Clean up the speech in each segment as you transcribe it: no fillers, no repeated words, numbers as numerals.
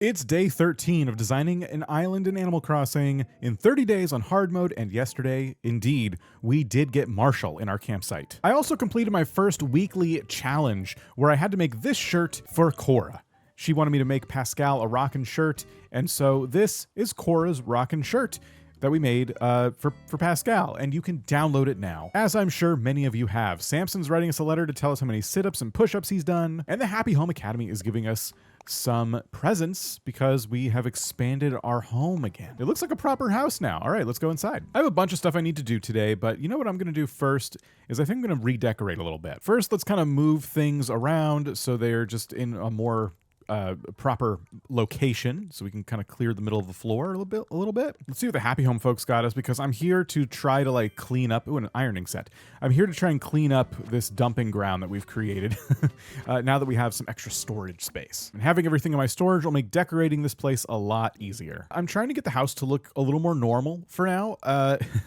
It's day 13 of designing an island in Animal Crossing in 30 days on hard mode, and yesterday, indeed, we did get Marshall in our campsite. I also completed my first weekly challenge where I had to make this shirt for Cora. She wanted me to make Pascal a rockin' shirt, and so this is Cora's rockin' shirt that we made for Pascal, and you can download it now. As I'm sure many of you have, Samson's writing us a letter to tell us how many sit-ups and push-ups he's done, and the Happy Home Academy is giving us some presents because we have expanded our home again. It looks like a proper house now. All right, let's go inside. I have a bunch of stuff I need to do today, but you know what I'm gonna do first is I think I'm gonna redecorate a little bit. First, let's kind of move things around so they're just in a more proper location, so we can kind of clear the middle of the floor a little bit. Let's see what the Happy Home folks got us, because I'm here to try to like clean up. Ooh, an ironing set. I'm here to try and clean up this dumping ground that we've created now that we have some extra storage space. And having everything in my storage will make decorating this place a lot easier. I'm trying to get the house to look a little more normal for now.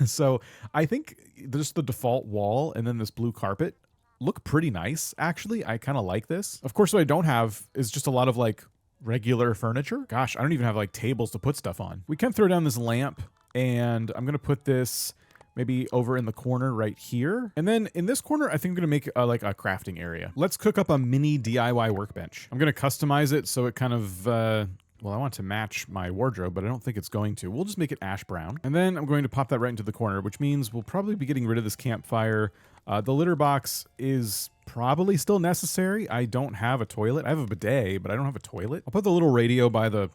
So I think just the default wall and then this blue carpet look pretty nice, actually. I kind of like this. Of course, what I don't have is just a lot of like regular furniture. Gosh, I don't even have like tables to put stuff on. We can throw down this lamp, and I'm gonna put this maybe over in the corner right here. And then in this corner, I think I'm gonna make like a crafting area. Let's cook up a mini DIY workbench. I'm gonna customize it so it kind of, well, I want to match my wardrobe, but I don't think it's going to. We'll just make it ash brown. And then I'm going to pop that right into the corner, which means we'll probably be getting rid of this campfire. The litter box is probably still necessary. I don't have a toilet. I have a bidet, but I don't have a toilet. I'll put the little radio by the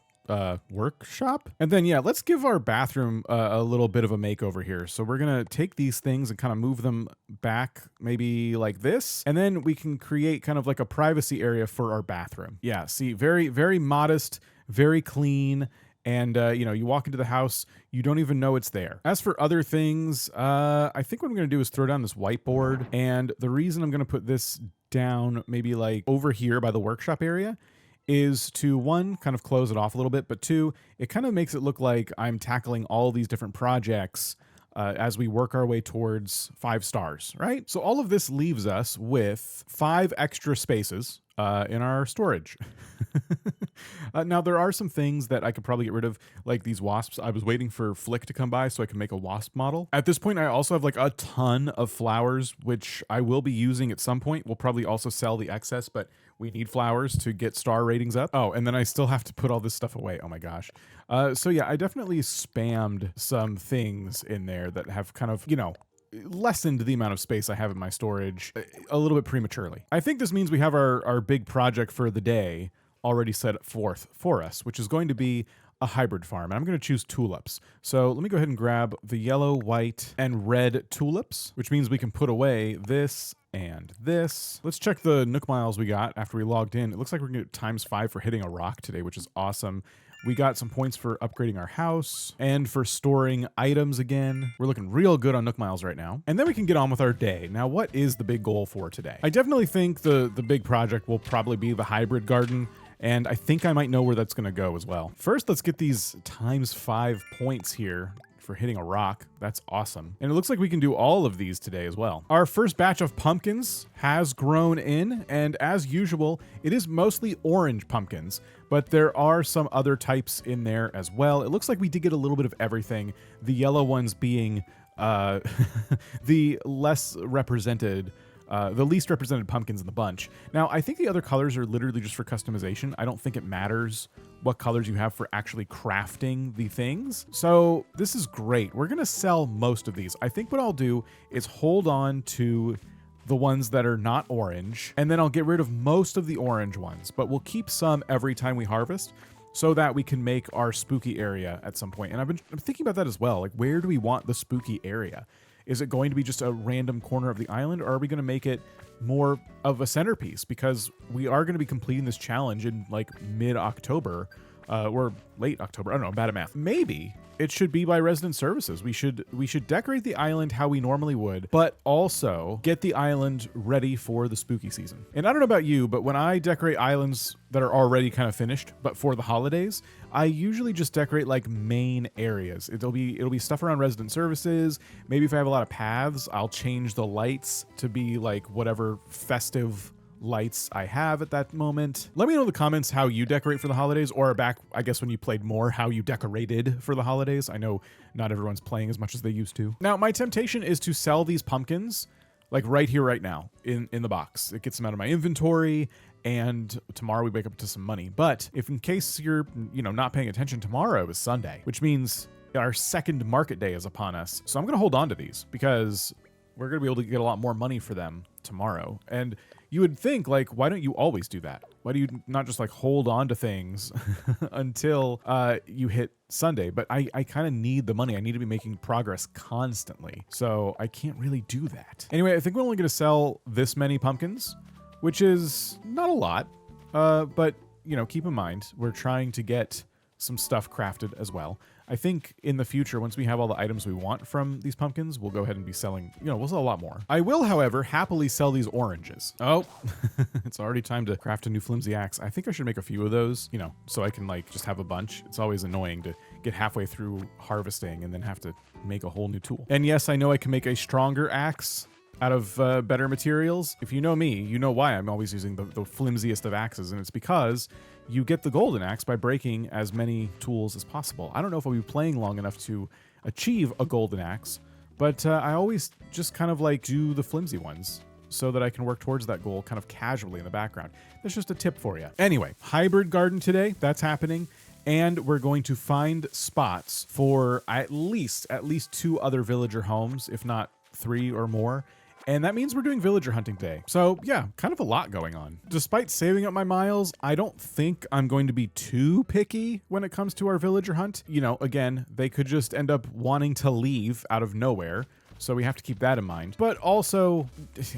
workshop. And then, yeah, let's give our bathroom a little bit of a makeover here. So we're gonna take these things and kind of move them back maybe like this. And then we can create kind of like a privacy area for our bathroom. Yeah, see, very, very modest, very clean. And, you know, you walk into the house, you don't even know it's there. As for other things, I think what I'm going to do is throw down this whiteboard. And the reason I'm going to put this down maybe like over here by the workshop area is to, one, kind of close it off a little bit, but two, it kind of makes it look like I'm tackling all these different projects as we work our way towards 5 stars, right? So all of this leaves us with 5 extra spaces in our storage. Now, there are some things that I could probably get rid of, like these wasps. I was waiting for Flick to come by so I can make a wasp model. At this point, I also have like a ton of flowers, which I will be using at some point. We'll probably also sell the excess, but we need flowers to get star ratings up. Oh, and then I still have to put all this stuff away. Oh my gosh. So yeah, I definitely spammed some things in there that have kind of, you know, lessened the amount of space I have in my storage a little bit prematurely. I think this means we have our big project for the day already set forth for us, which is going to be a hybrid farm. And I'm going to choose tulips. So let me go ahead and grab the yellow, white, and red tulips, which means we can put away this and this. Let's check the Nook miles we got after we logged in. It looks like we're going to get ×5 for hitting a rock today, which is awesome. We got some points for upgrading our house and for storing items again. We're looking real good on Nook miles right now. And then we can get on with our day. Now, what is the big goal for today? I definitely think the big project will probably be the hybrid garden. And I think I might know where that's going to go as well. First, let's get these ×5 points here for hitting a rock. That's awesome. And it looks like we can do all of these today as well. Our first batch of pumpkins has grown in, and as usual, it is mostly orange pumpkins, but there are some other types in there as well. It looks like we did get a little bit of everything, the yellow ones being the less represented the least represented pumpkins in the bunch. Now, I think the other colors are literally just for customization. I don't think it matters what colors you have for actually crafting the things. So this is great. We're gonna sell most of these. I think what I'll do is hold on to the ones that are not orange, and then I'll get rid of most of the orange ones, but we'll keep some every time we harvest so that we can make our spooky area at some point. And I'm thinking about that as well. Like, where do we want the spooky area? Is it going to be just a random corner of the island, or are we going to make it more of a centerpiece? Because we are going to be completing this challenge in like mid-October, or late October. I don't know, I'm bad at math. Maybe it should be by resident services. We should decorate the island how we normally would, but also get the island ready for the spooky season. And I don't know about you, but when I decorate islands that are already kind of finished, but for the holidays, I usually just decorate like main areas. It'll be stuff around resident services. Maybe if I have a lot of paths, I'll change the lights to be like whatever festive lights I have at that moment. Let me know in the comments how you decorate for the holidays, or back, I guess, when you played more, how you decorated for the holidays. I know not everyone's playing as much as they used to. Now, my temptation is to sell these pumpkins like right here, right now in the box. It gets them out of my inventory, and tomorrow we wake up to some money. But if in case you're, not paying attention, tomorrow is Sunday, which means our second market day is upon us. So I'm going to hold on to these because we're going to be able to get a lot more money for them tomorrow. And you would think, like, why don't you always do that? Why do you not just like hold on to things until you hit Sunday? But I kind of need the money. I need to be making progress constantly. So I can't really do that. Anyway, I think we're only going to sell this many pumpkins, which is not a lot. But, keep in mind, we're trying to get some stuff crafted as well. I think in the future, once we have all the items we want from these pumpkins, we'll go ahead and be selling, we'll sell a lot more. I will, however, happily sell these oranges. Oh, it's already time to craft a new flimsy axe. I think I should make a few of those, so I can like just have a bunch. It's always annoying to get halfway through harvesting and then have to make a whole new tool. And yes, I know I can make a stronger axe out of better materials. If you know me, you know why I'm always using the flimsiest of axes, and it's because you get the golden axe by breaking as many tools as possible. I don't know if I'll be playing long enough to achieve a golden axe, but I always just kind of like do the flimsy ones so that I can work towards that goal kind of casually in the background. That's just a tip for you. Anyway, hybrid garden today, that's happening. And we're going to find spots for at least 2 other villager homes, if not 3 or more. And that means we're doing villager hunting day. So yeah, kind of a lot going on. Despite saving up my miles, I don't think I'm going to be too picky when it comes to our villager hunt. Again, they could just end up wanting to leave out of nowhere. So we have to keep that in mind. But also, there's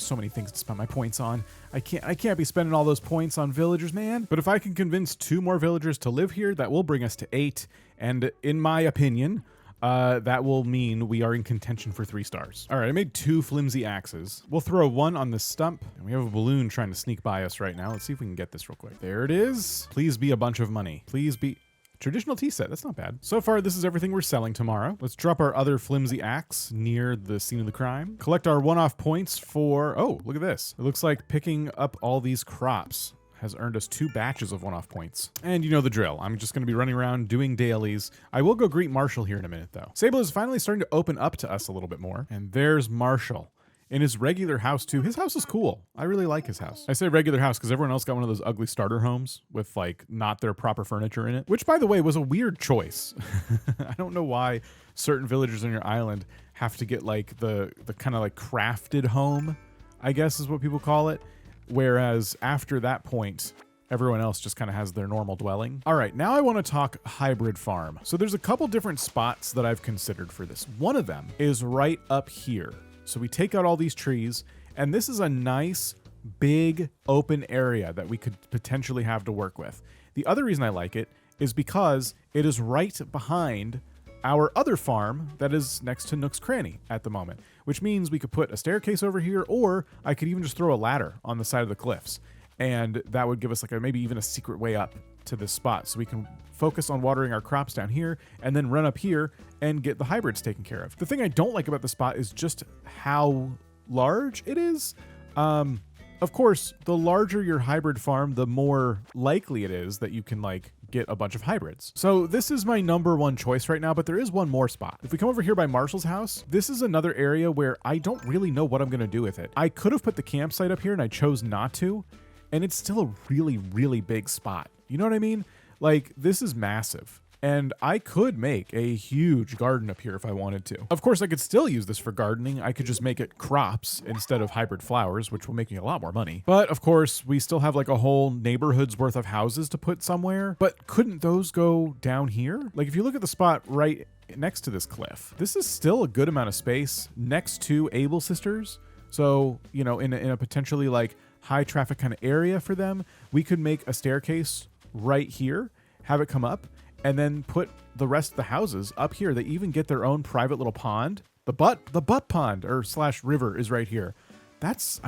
so many things to spend my points on. I can't be spending all those points on villagers, man. But if I can convince 2 more villagers to live here, that will bring us to 8. And in my opinion, that will mean we are in contention for 3 stars. All right, I made 2 flimsy axes. We'll throw 1 on this stump. And we have a balloon trying to sneak by us right now. Let's see if we can get this real quick. There it is. Please be a bunch of money. Please be... Traditional tea set, that's not bad. So far, this is everything we're selling tomorrow. Let's drop our other flimsy axe near the scene of the crime. Collect our one-off points for... Oh, look at this. It looks like picking up all these crops has earned us 2 batches of one-off points. And you know the drill. I'm just going to be running around doing dailies. I will go greet Marshall here in a minute, though. Sable is finally starting to open up to us a little bit more. And there's Marshall in his regular house, too. His house is cool. I really like his house. I say regular house because everyone else got one of those ugly starter homes with, like, not their proper furniture in it, which, by the way, was a weird choice. I don't know why certain villagers on your island have to get, like, the kind of, like, crafted home, I guess is what people call it. Whereas after that point, everyone else just kind of has their normal dwelling. All right, now I want to talk hybrid farm. So there's a couple different spots that I've considered for this. One of them is right up here. So we take out all these trees, and this is a nice, big, open area that we could potentially have to work with. The other reason I like it is because it is right behind our other farm that is next to Nook's Cranny at the moment, which means we could put a staircase over here, or I could even just throw a ladder on the side of the cliffs. And that would give us like maybe even a secret way up to this spot. So we can focus on watering our crops down here and then run up here and get the hybrids taken care of. The thing I don't like about the spot is just how large it is. Of course, the larger your hybrid farm, the more likely it is that you can like get a bunch of hybrids. So this is my number 1 choice right now, but there is one more spot. If we come over here by Marshall's house, this is another area where I don't really know what I'm going to do with it. I could have put the campsite up here and I chose not to, and it's still a really, really big spot. You know what I mean? Like, this is massive. And I could make a huge garden up here if I wanted to. Of course, I could still use this for gardening. I could just make it crops instead of hybrid flowers, which will make me a lot more money. But of course, we still have like a whole neighborhood's worth of houses to put somewhere. But couldn't those go down here? Like, if you look at the spot right next to this cliff, this is still a good amount of space next to Able Sisters. So, in a potentially like high traffic kind of area for them, we could make a staircase right here, have it come up, and then put the rest of the houses up here. They even get their own private little pond. The butt pond or / river is right here. That's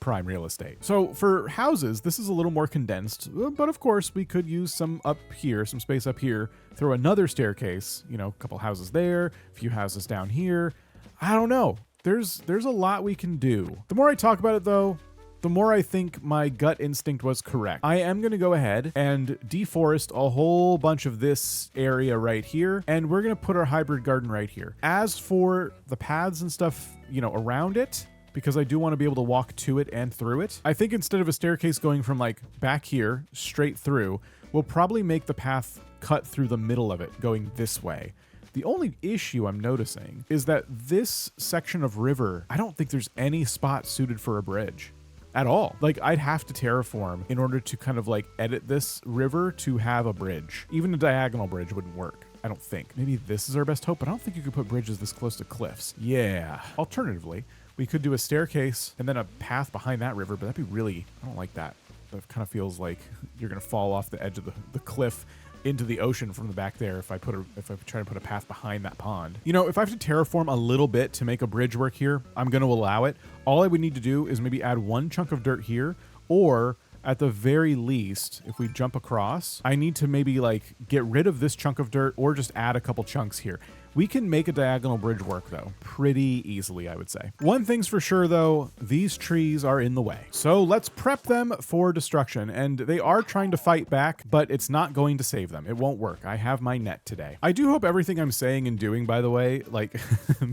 prime real estate. So for houses, this is a little more condensed, but of course we could use some up here, some space up here, throw another staircase, a couple houses there, a few houses down here. I don't know. There's a lot we can do. The more I talk about it though, the more I think my gut instinct was correct. I am going to go ahead and deforest a whole bunch of this area right here, and we're going to put our hybrid garden right here. As for the paths and stuff, you know, around it, because I do want to be able to walk to it and through it, I think instead of a staircase going from like back here straight through, we'll probably make the path cut through the middle of it going this way. The only issue I'm noticing is that this section of river, I don't think there's any spot suited for a bridge at all. Like, I'd have to terraform in order to kind of like edit this river to have a bridge. Even a diagonal bridge wouldn't work, I don't think. Maybe this is our best hope, but I don't think you could put bridges this close to cliffs. Yeah. Alternatively, we could do a staircase and then a path behind that river, but that'd be really, I don't like that. That kind of feels like you're gonna fall off the edge of the cliff into the ocean from the back there if I try to put a path behind that pond. You know, if I have to terraform a little bit to make a bridge work here, I'm going to allow it. All I would need to do is maybe add one chunk of dirt here, or at the very least, if we jump across, I need to maybe like get rid of this chunk of dirt or just add a couple chunks here. We can make a diagonal bridge work though, pretty easily, I would say. One thing's for sure though, these trees are in the way. So let's prep them for destruction, and they are trying to fight back, but it's not going to save them. It won't work. I have my net today. I do hope everything I'm saying and doing, by the way, like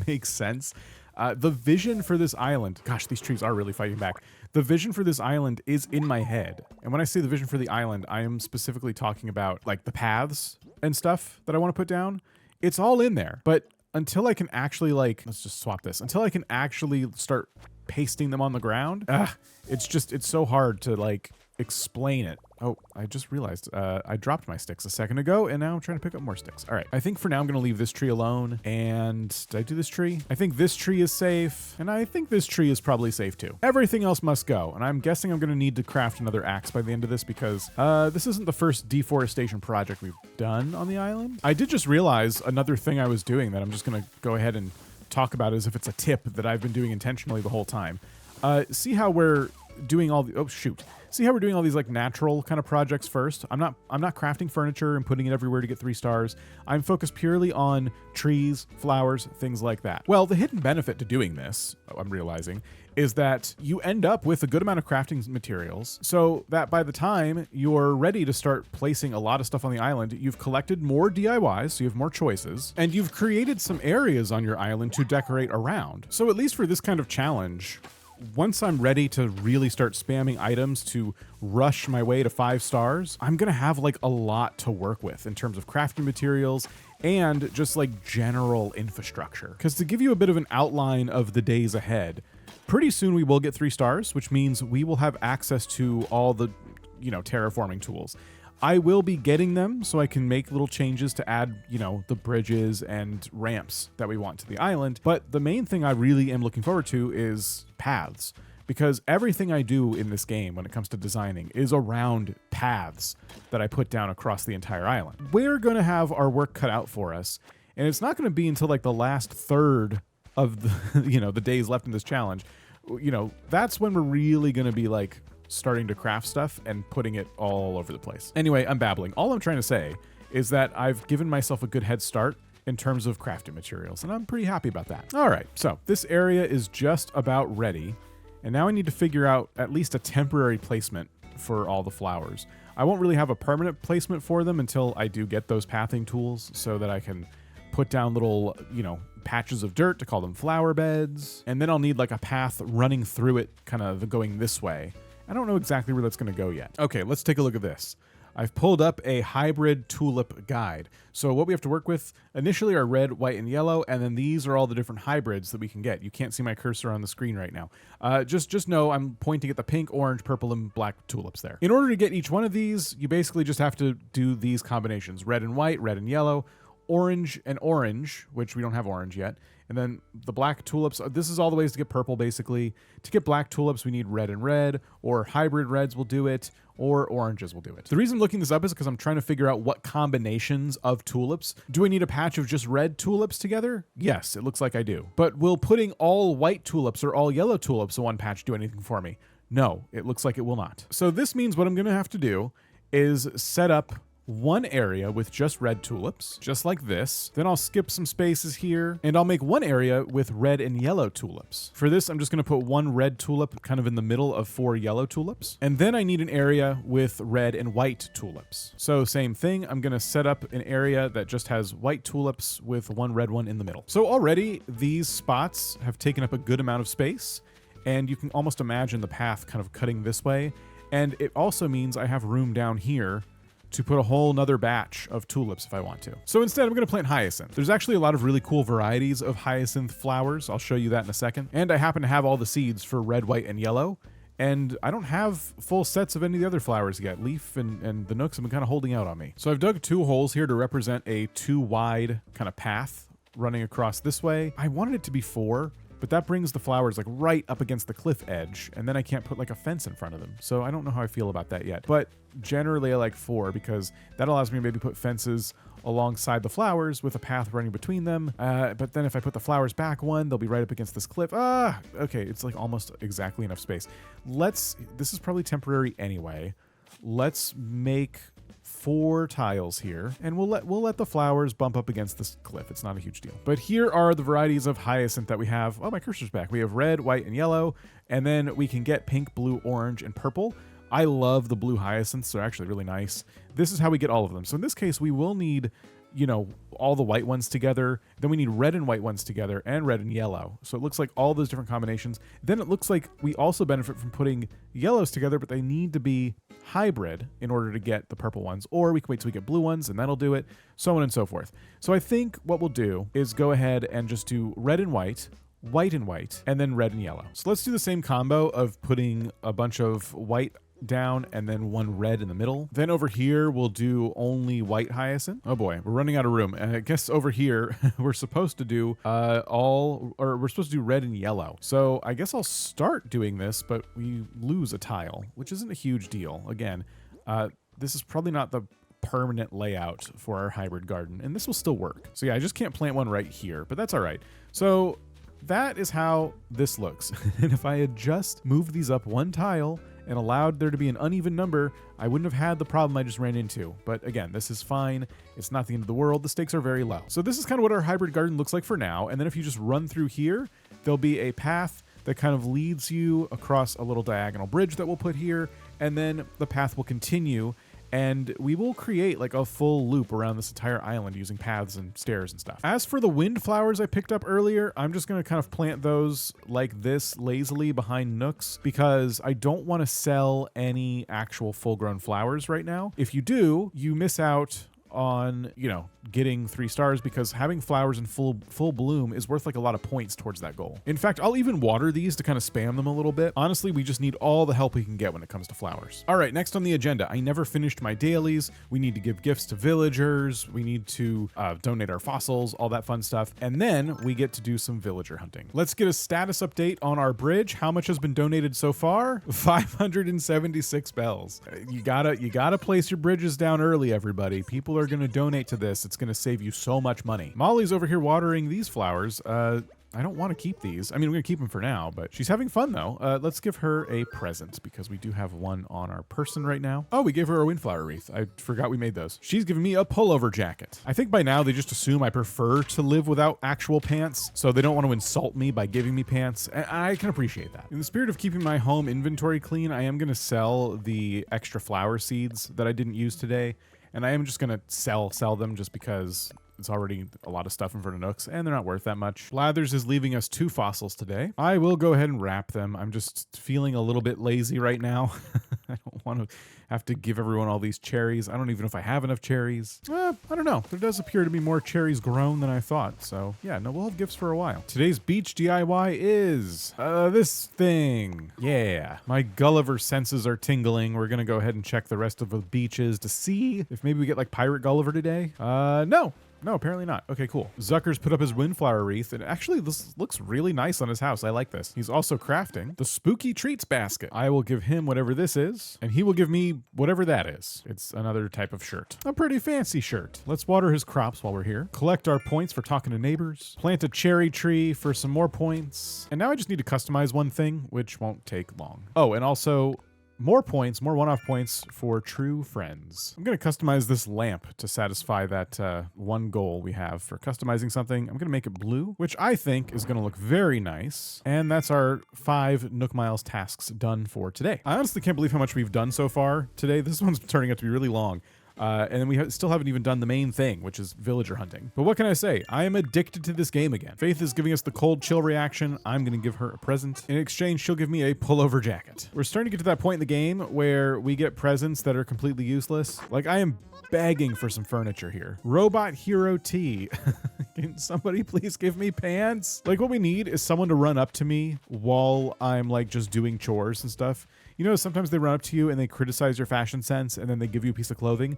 makes sense. The vision for this island, gosh, these trees are really fighting back. The vision for this island is in my head. And when I say the vision for the island, I am specifically talking about like the paths and stuff that I want to put down. It's all in there, but until I can actually like, let's just swap this. Until I can actually start pasting them on the ground, it's so hard to like explain it. Oh, I just realized I dropped my sticks a second ago, and now I'm trying to pick up more sticks. All right, I think for now I'm gonna leave this tree alone. And did I do this tree? I think this tree is safe, and I think this tree is probably safe too. Everything else must go, and I'm guessing I'm gonna need to craft another axe by the end of this because this isn't the first deforestation project we've done on the island. I did just realize another thing I was doing that I'm just gonna go ahead and talk about as if it's a tip that I've been doing intentionally the whole time. See how we're doing all the, see how we're doing all these like natural kind of projects first? I'm not crafting furniture and putting it everywhere to get 3 stars. I'm focused purely on trees, flowers, things like that. Well, the hidden benefit to doing this, I'm realizing, is that you end up with a good amount of crafting materials so that by the time you're ready to start placing a lot of stuff on the island, you've collected more DIYs, so you have more choices, and you've created some areas on your island to decorate around. So at least for this kind of challenge, once I'm ready to really start spamming items to rush my way to 5 stars, I'm gonna have like a lot to work with in terms of crafting materials and just like general infrastructure. Because to give you a bit of an outline of the days ahead, pretty soon we will get 3 stars, which means we will have access to all the, you know, terraforming tools. I will be getting them so I can make little changes to add, you know, the bridges and ramps that we want to the island. But the main thing I really am looking forward to is paths, because everything I do in this game when it comes to designing is around paths that I put down across the entire island. We're going to have our work cut out for us, and it's not going to be until like the last third of the, you know, the days left in this challenge. You know, that's when we're really going to be like starting to craft stuff and putting it all over the place. Anyway, I'm babbling. All I'm trying to say is that I've given myself a good head start in terms of crafting materials, and I'm pretty happy about that. All right, so this area is just about ready, and now I need to figure out at least a temporary placement for all the flowers. I won't really have a permanent placement for them until I do get those pathing tools so that I can put down little, you know, patches of dirt to call them flower beds, and then I'll need like a path running through it, kind of going this way. I don't know exactly where that's going to go yet. Okay, let's take a look at this. I've pulled up a hybrid tulip guide. So what we have to work with initially are red, white, and yellow, and then these are all the different hybrids that we can get. You can't see my cursor on the screen right now. Just know I'm pointing at the pink, orange, purple, and black tulips there. In order to get each one of these, you basically just have to do these combinations: red and white, red and yellow, orange and orange, which we don't have orange yet. And then the black tulips, this is all the ways to get purple, basically. To get black tulips, we need red and red, or hybrid reds will do it, or oranges will do it. The reason I'm looking this up is because I'm trying to figure out what combinations of tulips. Do I need a patch of just red tulips together? Yes, it looks like I do. But will putting all white tulips or all yellow tulips in one patch do anything for me? No, it looks like it will not. So this means what I'm going to have to do is set up one area with just red tulips, just like this. Then I'll skip some spaces here, and I'll make one area with red and yellow tulips. For this, I'm just gonna put one red tulip kind of in the middle of 4 yellow tulips. And then I need an area with red and white tulips. So same thing, I'm gonna set up an area that just has white tulips with one red one in the middle. So already these spots have taken up a good amount of space, and you can almost imagine the path kind of cutting this way. And it also means I have room down here to put a whole nother batch of tulips if I want to. So instead, I'm gonna plant hyacinth. There's actually a lot of really cool varieties of hyacinth flowers. I'll show you that in a second. And I happen to have all the seeds for red, white, and yellow. And I don't have full sets of any of the other flowers yet. Leaf and the Nooks have been kind of holding out on me. So I've dug 2 holes here to represent a 2 wide kind of path running across this way. I wanted it to be 4, but that brings the flowers like right up against the cliff edge, and then I can't put like a fence in front of them. So I don't know how I feel about that yet. But generally I like 4 because that allows me to maybe put fences alongside the flowers with a path running between them. But then if I put the flowers back 1, they'll be right up against this cliff. Okay, it's like almost exactly enough space. This is probably temporary anyway. Let's make 4 tiles here, and we'll let the flowers bump up against this cliff. It's not a huge deal. But here are the varieties of hyacinth that we have. Oh, my cursor's back. We have red, white, and yellow, and then we can get pink, blue, orange, and purple. I love the blue hyacinths. They're actually really nice. This is how we get all of them. So in this case, we will need, you know, all the white ones together. Then we need red and white ones together, and red and yellow. So it looks like all those different combinations. Then it looks like we also benefit from putting yellows together, but they need to be hybrid in order to get the purple ones, or we can wait till we get blue ones and that'll do it, so on and so forth. So I think what we'll do is go ahead and just do red and white, and then red and yellow. So let's do the same combo of putting a bunch of white down and then 1 red in the middle. Then over here we'll do only white hyacinth. Oh boy, we're running out of room. And I guess over here we're supposed to do we're supposed to do red and yellow. So I guess I'll start doing this, but we lose a tile, which isn't a huge deal. Again, this is probably not the permanent layout for our hybrid garden, and this will still work. So yeah, I just can't plant one right here, but that's all right. So that is how this looks. And if I had just moved these up 1 tile and allowed there to be an uneven number, I wouldn't have had the problem I just ran into. But again, this is fine. It's not the end of the world. The stakes are very low. So this is kind of what our hybrid garden looks like for now. And then if you just run through here, there'll be a path that kind of leads you across a little diagonal bridge that we'll put here. And then the path will continue, and we will create like a full loop around this entire island using paths and stairs and stuff. As for the windflowers I picked up earlier, I'm just going to kind of plant those like this lazily behind nooks because I don't want to sell any actual full-grown flowers right now. If you do, you miss out on, you know, getting 3 stars because having flowers in full bloom is worth like a lot of points towards that goal. In fact, I'll even water these to kind of spam them a little bit. Honestly, we just need all the help we can get when it comes to flowers. All right, next on the agenda, I never finished my dailies. We need to give gifts to villagers. We need to donate our fossils, all that fun stuff. And then we get to do some villager hunting. Let's get a status update on our bridge. How much has been donated so far? 576 bells. You gotta place your bridges down early, everybody. People are gonna donate to this. It's gonna save you so much money. Molly's over here watering these flowers. I don't want to keep these. I mean, we're gonna keep them for now, but she's having fun though. Let's give her a present because we do have one on our person right now. Oh, we gave her a windflower wreath. I forgot we made those. She's giving me a pullover jacket. I think by now they just assume I prefer to live without actual pants, so they don't want to insult me by giving me pants. And I can appreciate that. In the spirit of keeping my home inventory clean, I am gonna sell the extra flower seeds that I didn't use today. And I am just gonna sell them just because it's already a lot of stuff in front of nooks and they're not worth that much. Blathers is leaving us 2 fossils today. I will go ahead and wrap them. I'm just feeling a little bit lazy right now. I don't want to have to give everyone all these cherries. I don't even know if I have enough cherries. I don't know. There does appear to be more cherries grown than I thought. So yeah, no, we'll have gifts for a while. Today's beach DIY is this thing. Yeah, my Gulliver senses are tingling. We're gonna go ahead and check the rest of the beaches to see if maybe we get like Pirate Gulliver today. No, apparently not. Okay, cool. Zucker's put up his windflower wreath, and actually this looks really nice on his house. I like this. He's also crafting the spooky treats basket. I will give him whatever this is, and he will give me whatever that is. It's another type of shirt. A pretty fancy shirt. Let's water his crops while we're here. Collect our points for talking to neighbors. Plant a cherry tree for some more points. And now I just need to customize one thing, which won't take long. Oh, and also more points, more one-off points for true friends. I'm going to customize this lamp to satisfy that one goal we have for customizing something. I'm going to make it blue, which I think is going to look very nice. And that's our 5 Nook Miles tasks done for today. I honestly can't believe how much we've done so far today. This one's turning out to be really long. And then we still haven't even done the main thing, which is villager hunting. But what can I say? I am addicted to this game again. Faith is giving us the cold chill reaction. I'm going to give her a present. In exchange, she'll give me a pullover jacket. We're starting to get to that point in the game where we get presents that are completely useless. Like, I am begging for some furniture here. Robot Hero T. Can somebody please give me pants? Like, what we need is someone to run up to me while I'm like just doing chores and stuff. You know, sometimes they run up to you and they criticize your fashion sense and then they give you a piece of clothing.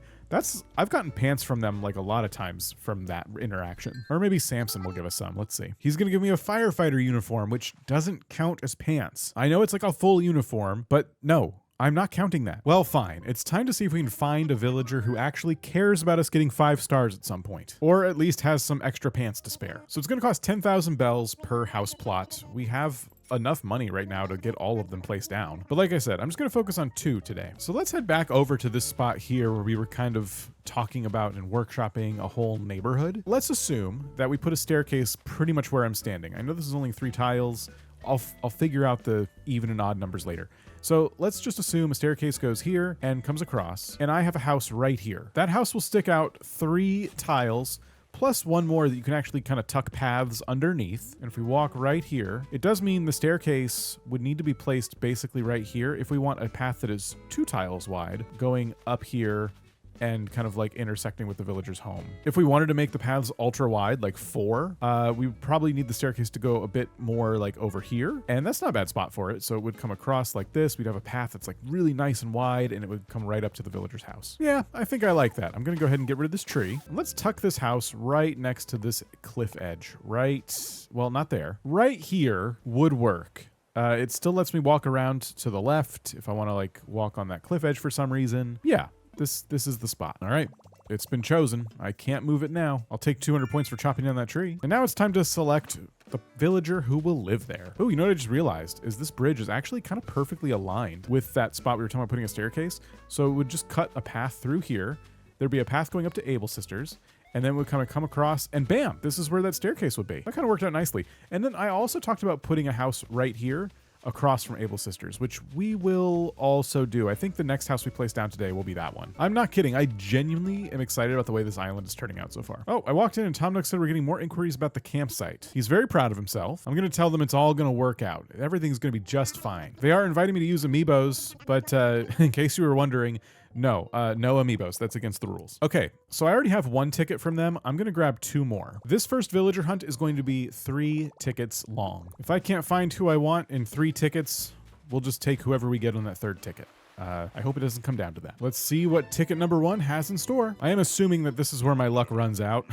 I've gotten pants from them like a lot of times from that interaction. Or maybe Samson will give us some. Let's see. He's going to give me a firefighter uniform, which doesn't count as pants. I know it's like a full uniform, but no. I'm not counting that. Well, fine. It's time to see if we can find a villager who actually cares about us getting 5 stars at some point. Or at least has some extra pants to spare. So it's going to cost 10,000 bells per house plot. We have enough money right now to get all of them placed down. But like I said, I'm just going to focus on 2 today. So let's head back over to this spot here where we were kind of talking about and workshopping a whole neighborhood. Let's assume that we put a staircase pretty much where I'm standing. I know this is only 3 tiles. I'll figure out the even and odd numbers later. So let's just assume a staircase goes here and comes across, and I have a house right here. That house will stick out 3 tiles, plus 1 more that you can actually kind of tuck paths underneath. And if we walk right here, it does mean the staircase would need to be placed basically right here if we want a path that is 2 tiles wide, going up here and kind of like intersecting with the villager's home. If we wanted to make the paths ultra wide, like 4, we would probably need the staircase to go a bit more like over here, and that's not a bad spot for it. So it would come across like this. We'd have a path that's like really nice and wide, and it would come right up to the villager's house. Yeah, I think I like that. I'm gonna go ahead and get rid of this tree. Let's tuck this house right next to this cliff edge. Well, not there. Right here would work. It still lets me walk around to the left if I want to like walk on that cliff edge for some reason. Yeah. This is the spot. All right, it's been chosen. I can't move it now. I'll take 200 points for chopping down that tree. And now it's time to select the villager who will live there. Oh, you know what I just realized is this bridge is actually kind of perfectly aligned with that spot we were talking about putting a staircase. So it would just cut a path through here. There'd be a path going up to Able Sisters, and then we'd kind of come across, and bam, this is where that staircase would be. That kind of worked out nicely. And then I also talked about putting a house right here across from Able Sisters, which we will also do. I think the next house we place down today will be that one. I'm not kidding. I genuinely am excited about the way this island is turning out so far. Oh, I walked in and Tom Nook said we're getting more inquiries about the campsite. He's very proud of himself. I'm going to tell them it's all going to work out. Everything's going to be just fine. They are inviting me to use amiibos, but in case you were wondering, no amiibos. That's against the rules. Okay, so I already have 1 ticket from them. I'm going to grab 2 more. This first villager hunt is going to be 3 tickets long. If I can't find who I want in 3 tickets, we'll just take whoever we get on that 3rd ticket. I hope it doesn't come down to that. Let's see what ticket number 1 has in store. I am assuming that this is where my luck runs out.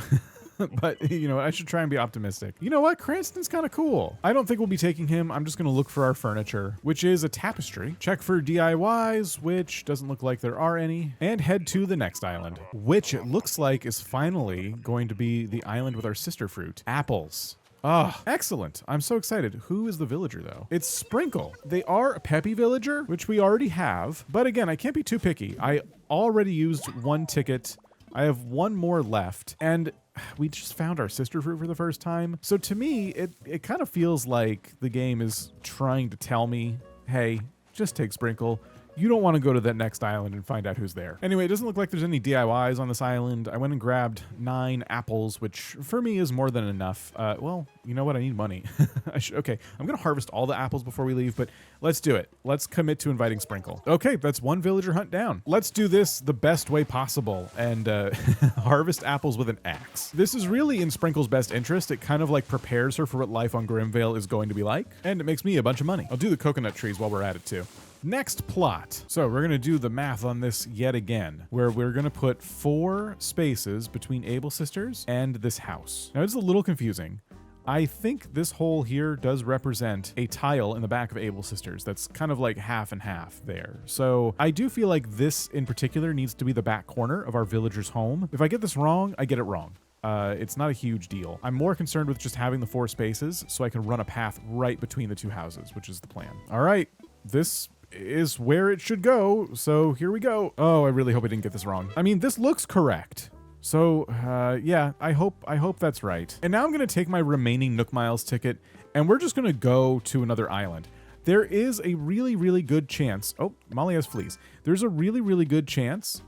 But, you know, I should try and be optimistic. You know what? Cranston's kind of cool. I don't think we'll be taking him. I'm just going to look for our furniture, which is a tapestry. Check for DIYs, which doesn't look like there are any. And head to the next island, which it looks like is finally going to be the island with our sister fruit, apples. Oh, excellent. I'm so excited. Who is the villager, though? It's Sprinkle. They are a peppy villager, which we already have. But again, I can't be too picky. I already used 1 ticket. I have 1 more left. And we just found our sister fruit for the first time. So to me, it kind of feels like the game is trying to tell me, hey, just take Sprinkle. You don't want to go to that next island and find out who's there. Anyway, it doesn't look like there's any DIYs on this island. I went and grabbed 9 apples, which for me is more than enough. Well, you know what? I need money. Okay, I'm going to harvest all the apples before we leave, but let's do it. Let's commit to inviting Sprinkle. Okay, that's 1 villager hunt down. Let's do this the best way possible and harvest apples with an axe. This is really in Sprinkle's best interest. It kind of like prepares her for what life on Grimvale is going to be like, and it makes me a bunch of money. I'll do the coconut trees while we're at it too. Next plot. So we're going to do the math on this yet again, where we're going to put 4 spaces between Able Sisters and this house. Now it's a little confusing. I think this hole here does represent a tile in the back of Able Sisters that's kind of like half and half there. So I do feel like this in particular needs to be the back corner of our villager's home. If I get this wrong, I get it wrong. It's not a huge deal. I'm more concerned with just having the 4 spaces so I can run a path right between the 2 houses, which is the plan. All right. This is where it should go. So here we go. Oh, I really hope I didn't get this wrong. I mean, this looks correct. So, yeah, I hope that's right. And now I'm going to take my remaining Nook Miles ticket, and we're just going to go to another island. There is a really, really good chance. Oh, Molly has fleas. There's a really, really good chance.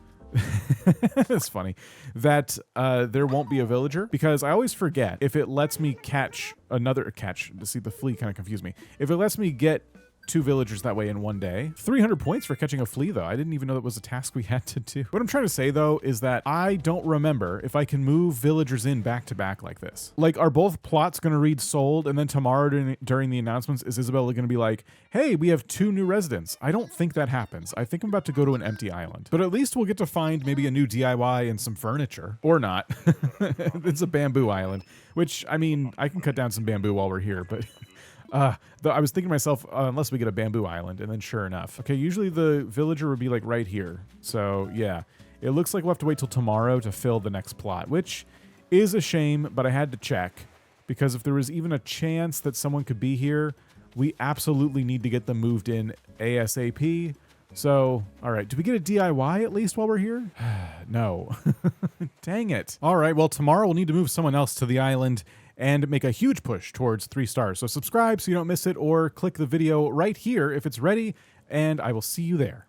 It's funny that there won't be a villager, because I always forget if it lets me catch. See, the flea kind of confused me. If it lets me get 2 villagers that way in one day. 300 points for catching a flea, though. I didn't even know that was a task we had to do. What I'm trying to say, though, is that I don't remember if I can move villagers in back to back like this. Like, are both plots going to read sold, and then tomorrow during the announcements, is Isabella going to be like, hey, we have 2 new residents? I don't think that happens. I think I'm about to go to an empty island. But at least we'll get to find maybe a new DIY and some furniture. Or not. It's a bamboo island, which, I mean, I can cut down some bamboo while we're here, but... Though I was thinking to myself, unless we get a bamboo island, and then sure enough. Okay, usually the villager would be like right here. So yeah, it looks like we'll have to wait till tomorrow to fill the next plot, which is a shame, but I had to check, because if there was even a chance that someone could be here, we absolutely need to get them moved in ASAP. So, all right, do we get a DIY at least while we're here? No. Dang it. All right, well, tomorrow we'll need to move someone else to the island and make a huge push towards 3 stars. So subscribe so you don't miss it, or click the video right here if it's ready, and I will see you there.